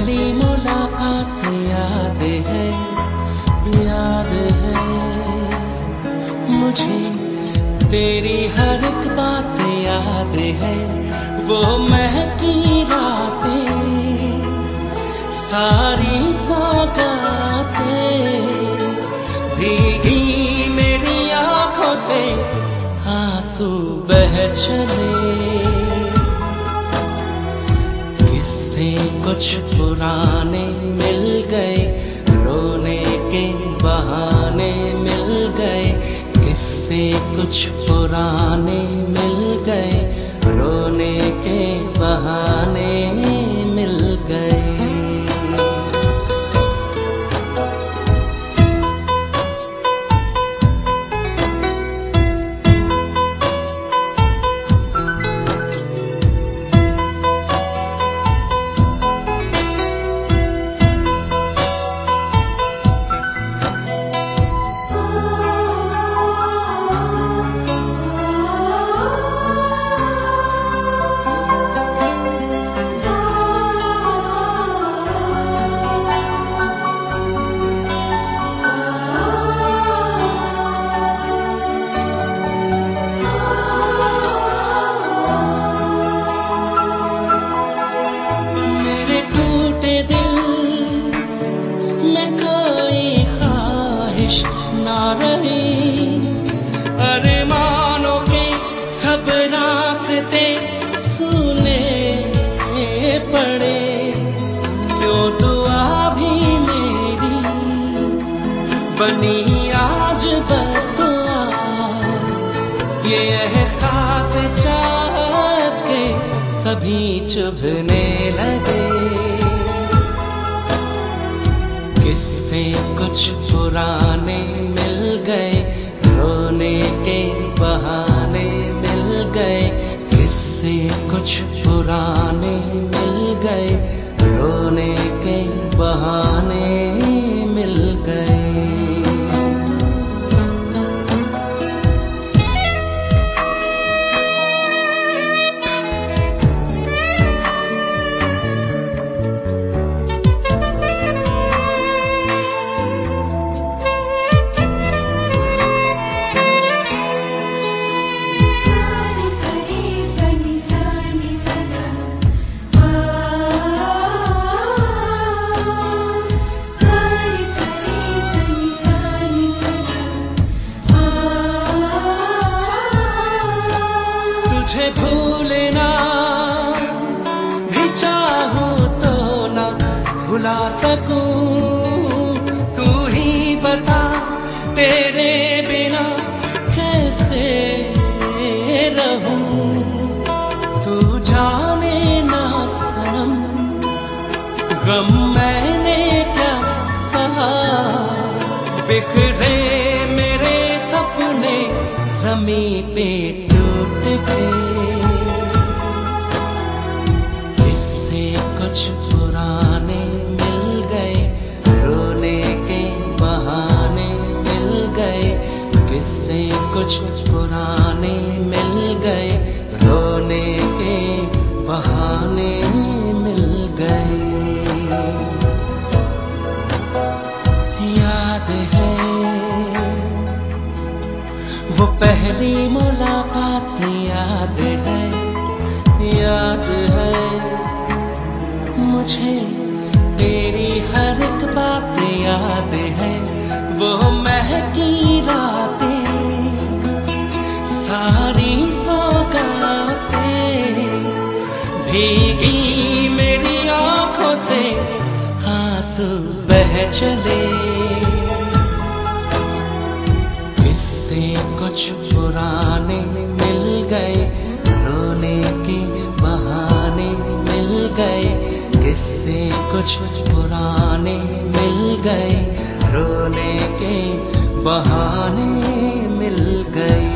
पहली मुलाकात याद है, याद है मुझे तेरी हर एक बात याद है। वो महकी रातें, सारी सौगातें, भीगी मेरी आंखों से आंसू बह चले। किस्से कुछ पुराने मिल गए, रोने के बहाने मिल गए। किस्से कुछ पुराने मिल गए, रोने के बहाने मिल गए। अरमानों के सब रास्ते सुने पड़े, क्यों दुआ भी मेरी बनी आज बदुआ। ये एहसास चाहत के सभी चुभने लगे। किस्से कुछ पुराने मिल गए, रोने के बहाने मिल गए। किस्से कुछ पुराने मिल गए, रोने के बहाने मिल गए। तुझे भूलना भी चाहूं तो ना भुला सकूं। तू ही बता तेरे बिना कैसे रहूं। तू जाने ना सनम गम मैंने क्या सहा। बिखरे मेरे सपने ज़मीं पे टूट गए। किस्से कुछ पुराने मिल गए, रोने के बहाने मिल गए। किस्से कुछ पुराने मिल गए, रोने के बहाने मिल गए। याद है वो पहली मुलाकात याद है, याद है मुझे तेरी हर एक बात याद है। वो महकी रातें, सारी सौगातें, भीगी मेरी आंखों से आंसू बह चले। किस्से कुछ पुराने मिल गए, रोने के बहाने मिल गए। किस्से कुछ पुराने मिल गए, रोने के बहाने मिल गए।